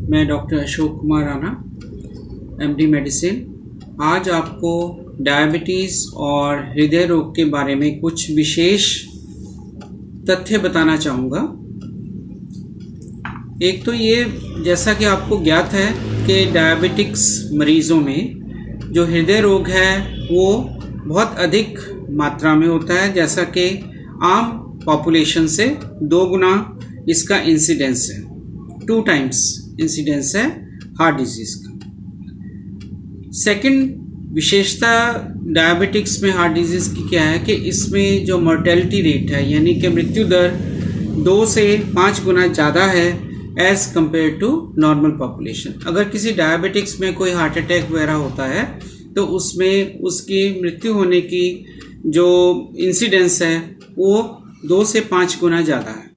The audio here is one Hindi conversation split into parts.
मैं doctor Ashok Kumar Rana, MD medicine. आज आपको डायबिटीज़ और हृदय रोग के बारे में कुछ विशेष तथ्य बताना चाहूँगा। एक तो ये, जैसा कि आपको ज्ञात है कि डायबिटिक्स मरीज़ों में जो हृदय रोग है वो बहुत अधिक मात्रा में होता है, जैसा कि आम पॉपुलेशन से 2 गुना इसका इंसिडेंस है, 2 टाइम्स इंसिडेंस है हार्ट डिजीज़ का। सेकंड विशेषता डायबिटिक्स में हार्ट डिजीज़ की क्या है कि इसमें जो मोर्टेलिटी रेट है, यानी कि मृत्यु दर 2 से 5 गुना ज़्यादा है as compare to normal population. अगर किसी डायबिटिक्स में कोई हार्ट अटैक वगैरह होता है तो उसमें उसकी मृत्यु होने की जो इंसिडेंस है वो 2 से 5 गुना ज़्यादा है।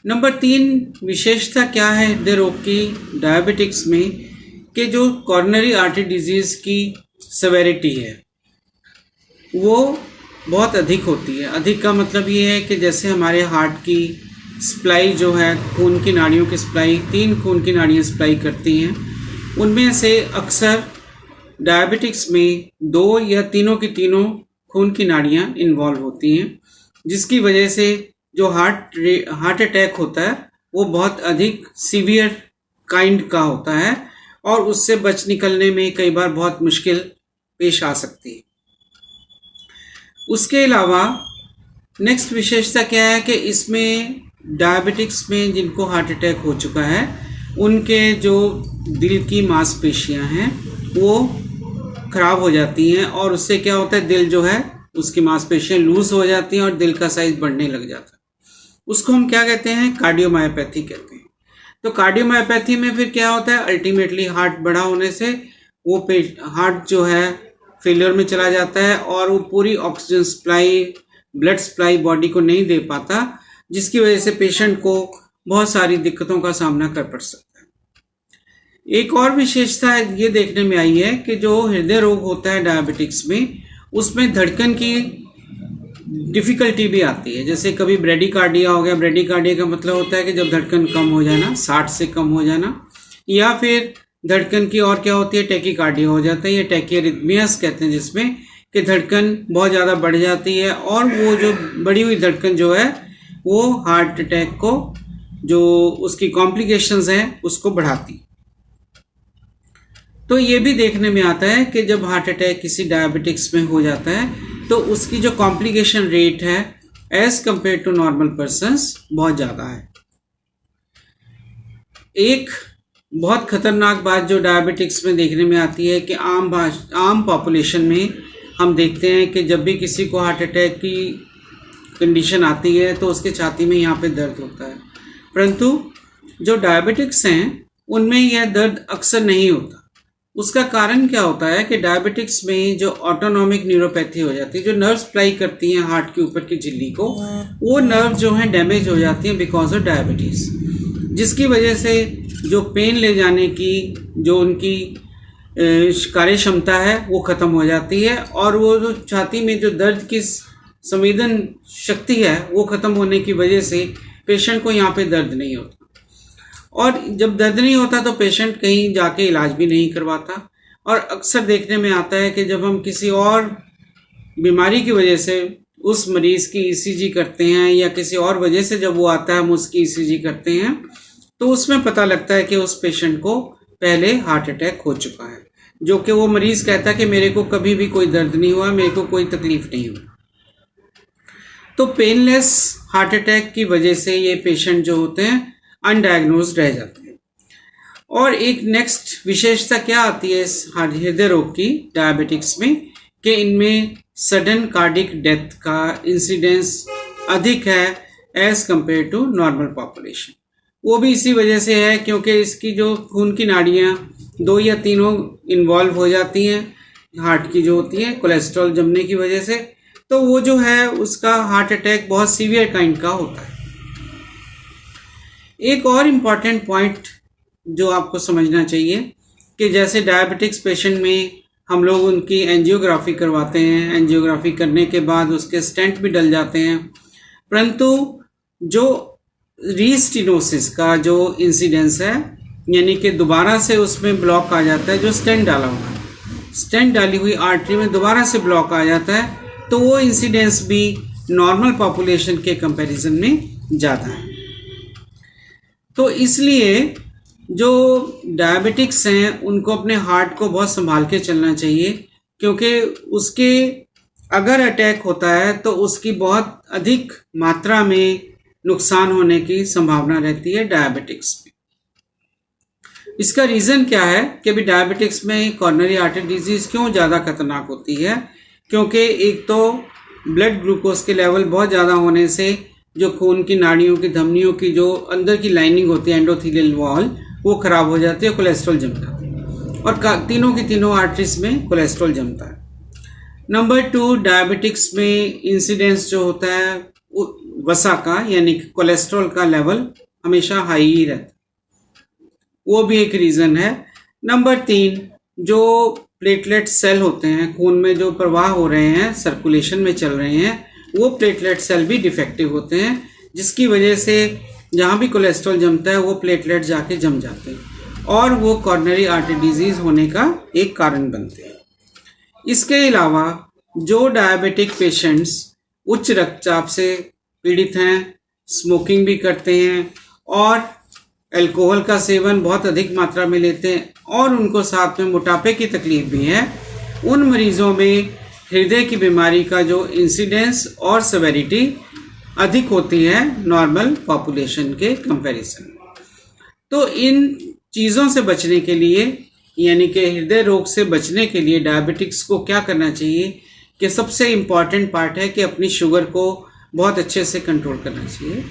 नंबर 3 विशेषता क्या है हृदय रोग की डायबिटिक्स में कि जो कॉरोनरी आर्टरी डिजीज़ की सेवेरिटी है वो बहुत अधिक होती है। अधिक का मतलब ये है कि जैसे हमारे हार्ट की सप्लाई जो है, खून की नाड़ियों की सप्लाई, 3 खून की नाड़ियाँ सप्लाई करती हैं, उनमें से अक्सर डायबिटिक्स में 2 या तीनों की तीनों खून की नाड़ियाँ इन्वॉल्व होती हैं, जिसकी वजह से जो हार्ट अटैक होता है वो बहुत अधिक सीवियर काइंड का होता है और उससे बच निकलने में कई बार बहुत मुश्किल पेश आ सकती है। उसके अलावा नेक्स्ट विशेषता क्या है कि इसमें डायबिटिक्स में जिनको हार्ट अटैक हो चुका है उनके जो दिल की मांसपेशियां हैं वो ख़राब हो जाती हैं और उससे क्या होता है, दिल जो है उसकी मांसपेशियां लूज हो जाती हैं और दिल का साइज बढ़ने लग जाता है। उसको हम क्या कहते हैं, कार्डियोमायोपैथी कहते हैं। तो कार्डियोमायोपैथी में फिर क्या होता है, अल्टीमेटली हार्ट बड़ा होने से वो हार्ट जो है फेलियर में चला जाता है और वो पूरी oxygen supply, blood supply body को नहीं दे पाता, जिसकी वजह से पेशेंट को बहुत सारी दिक्कतों का सामना कर पड़ सकता है। एक और विशेषता ये देखने में आई है कि जो हृदय रोग होता है डायबिटिक्स में, उसमें धड़कन की डिफ़िकल्टी भी आती है। जैसे कभी ब्रेडिकार्डिया हो गया। ब्रेडिकार्डिया का मतलब होता है कि जब धड़कन कम हो जाना, 60 से कम हो जाना, या फिर धड़कन की और क्या होती है, टैकीकार्डिया हो जाता है, या टैकीरिथमियास कहते हैं, जिसमें कि धड़कन बहुत ज़्यादा बढ़ जाती है और वो जो बढ़ी हुई धड़कन जो है वो हार्ट अटैक को, जो उसकी कॉम्प्लिकेशंस हैं, उसको बढ़ाती। तो ये भी देखने में आता है कि जब हार्ट अटैक किसी डायबिटिक्स में हो जाता है तो उसकी जो कॉम्प्लिकेशन रेट है as compare to normal persons बहुत ज़्यादा है। एक बहुत खतरनाक बात जो डायबिटिक्स में देखने में आती है कि आम पॉपुलेशन में हम देखते हैं कि जब भी किसी को हार्ट अटैक की कंडीशन आती है तो उसके छाती में यहाँ पे दर्द होता है, परंतु जो डायबिटिक्स हैं उनमें यह दर्द अक्सर नहीं होता। उसका कारण क्या होता है कि डायबिटिक्स में जो ऑटोनॉमिक न्यूरोपैथी हो जाती है, जो नर्व सप्लाई करती हैं हार्ट के ऊपर की झिल्ली को, वो नर्व जो है डैमेज हो जाती हैं बिकॉज ऑफ डायबिटीज़, जिसकी वजह से जो पेन ले जाने की जो उनकी कार्य क्षमता है वो ख़त्म हो जाती है और वो जो छाती में जो दर्द की संवेदन शक्ति है वो ख़त्म होने की वजह से पेशेंट को यहाँ पे दर्द नहीं होता। और जब दर्द नहीं होता तो पेशेंट कहीं जाके इलाज भी नहीं करवाता। और अक्सर देखने में आता है कि जब हम किसी और बीमारी की वजह से उस मरीज़ की ईसीजी करते हैं या किसी और वजह से जब वो आता है हम उसकी ईसीजी करते हैं तो उसमें पता लगता है कि उस पेशेंट को पहले हार्ट अटैक हो चुका है, जो कि वो मरीज़ कहता है कि मेरे को कभी भी कोई दर्द नहीं हुआ, मेरे को कोई तकलीफ नहीं हुई। तो पेनलेस हार्ट अटैक की वजह से ये पेशेंट जो होते हैं अनडायग्नोज्ड रह जाते हैं। और एक नेक्स्ट विशेषता क्या आती है इस हृदय रोग की डायबिटिक्स में कि इनमें सडन कार्डिक डेथ का इंसिडेंस अधिक है as compare to normal population. वो भी इसी वजह से है क्योंकि इसकी जो खून की नाड़ियाँ 2 या तीनों इन्वॉल्व हो जाती हैं हार्ट की जो होती है कोलेस्ट्रॉल जमने की वजह से, तो वो जो है उसका हार्ट अटैक बहुत सीवियर काइंड का होता है। एक और इम्पॉर्टेंट पॉइंट जो आपको समझना चाहिए कि जैसे डायबिटिक्स पेशेंट में हम लोग उनकी एंजियोग्राफी करवाते हैं, एंजियोग्राफी करने के बाद उसके स्टेंट भी डल जाते हैं, परंतु जो रीस्टिनोसिस का जो इंसिडेंस है, यानी कि दोबारा से उसमें ब्लॉक आ जाता है, जो स्टेंट डाला हुआ है, स्टेंट डाली हुई आर्टरी में दोबारा से ब्लॉक आ जाता है, तो वो इंसिडेंस भी नॉर्मल पॉपुलेशन के कंपैरिजन में ज़्यादा है। तो इसलिए जो डायबिटिक्स हैं उनको अपने हार्ट को बहुत संभाल के चलना चाहिए, क्योंकि उसके अगर अटैक होता है तो उसकी बहुत अधिक मात्रा में नुकसान होने की संभावना रहती है डायबिटिक्स में। इसका रीज़न क्या है कि अभी डायबिटिक्स में कॉर्नरी आर्टरी डिजीज़ क्यों ज़्यादा खतरनाक होती है? क्योंकि एक तो ब्लड ग्लूकोज के लेवल बहुत ज़्यादा होने से जो खून की नाड़ियों की धमनियों की जो अंदर की लाइनिंग होती है एंडोथेलियल वॉल, वो ख़राब हो जाती है, कोलेस्ट्रॉल जम जाता है, और तीनों की तीनों आर्टरीज में कोलेस्ट्रॉल जमता है। नंबर 2, डायबिटिक्स में इंसिडेंस जो होता है वसा का, यानी कोलेस्ट्रॉल का लेवल हमेशा हाई ही रहता है, वो भी एक रीज़न है। नंबर 3, जो प्लेटलेट सेल होते हैं खून में जो प्रवाह हो रहे हैं, सर्कुलेशन में चल रहे हैं, वो प्लेटलेट सेल भी डिफेक्टिव होते हैं, जिसकी वजह से जहाँ भी कोलेस्ट्रॉल जमता है वो प्लेटलेट जाके जम जाते हैं और वो कॉर्नरी आर्टरी डिजीज़ होने का एक कारण बनते हैं। इसके अलावा जो डायबिटिक पेशेंट्स उच्च रक्तचाप से पीड़ित हैं, स्मोकिंग भी करते हैं और अल्कोहल का सेवन बहुत अधिक मात्रा में लेते हैं और उनको साथ में मोटापे की तकलीफ भी है, उन मरीजों में हृदय की बीमारी का जो इंसिडेंस और सेवेरिटी अधिक होती है नॉर्मल पॉपुलेशन के कंपैरिजन में। तो इन चीज़ों से बचने के लिए, यानी कि हृदय रोग से बचने के लिए डायबिटिक्स को क्या करना चाहिए कि सबसे इम्पॉर्टेंट पार्ट है कि अपनी शुगर को बहुत अच्छे से कंट्रोल करना चाहिए,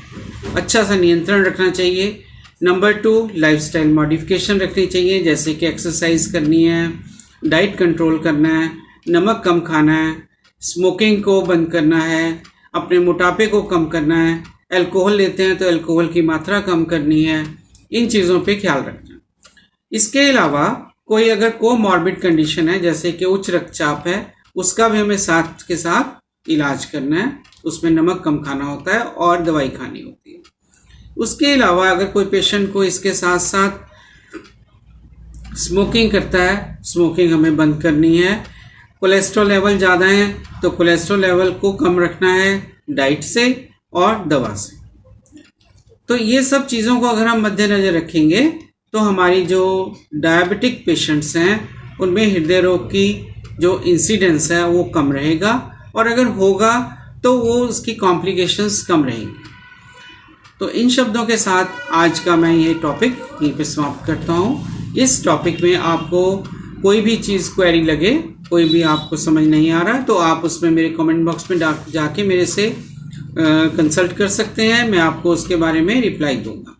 अच्छा सा नियंत्रण रखना चाहिए। नंबर 2, लाइफस्टाइल मॉडिफिकेशन रखनी चाहिए, जैसे कि एक्सरसाइज करनी है, डाइट कंट्रोल करना है, नमक कम खाना है, स्मोकिंग को बंद करना है, अपने मोटापे को कम करना है, अल्कोहल लेते हैं तो अल्कोहल की मात्रा कम करनी है, इन चीज़ों पे ख्याल रखना है। इसके अलावा कोई अगर कोमॉर्बिड कंडीशन है, जैसे कि उच्च रक्तचाप है, उसका भी हमें साथ के साथ इलाज करना है, उसमें नमक कम खाना होता है और दवाई खानी होती है। उसके अलावा अगर कोई पेशेंट को इसके साथ साथ स्मोकिंग करता है, स्मोकिंग हमें बंद करनी है। कोलेस्ट्रॉल लेवल ज़्यादा है तो कोलेस्ट्रॉल लेवल को कम रखना है डाइट से और दवा से। तो ये सब चीज़ों को अगर हम मद्देनज़र रखेंगे तो हमारी जो डायबिटिक पेशेंट्स हैं उनमें हृदय रोग की जो इंसिडेंस है वो कम रहेगा, और अगर होगा तो वो उसकी कॉम्प्लिकेशंस कम रहेंगी। तो इन शब्दों के साथ आज का मैं ये टॉपिक यहीं पे समाप्त करता हूँ। इस टॉपिक में आपको कोई भी चीज़ क्वेरी लगे, कोई भी आपको समझ नहीं आ रहा, तो आप उसमें मेरे कमेंट बॉक्स में जाके मेरे से कंसल्ट कर सकते हैं, मैं आपको उसके बारे में रिप्लाई दूंगा।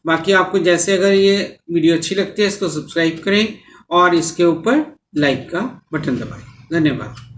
बाकी आपको जैसे अगर ये वीडियो अच्छी लगती है इसको सब्सक्राइब करें और इसके ऊपर लाइक का बटन दबाएं। धन्यवाद।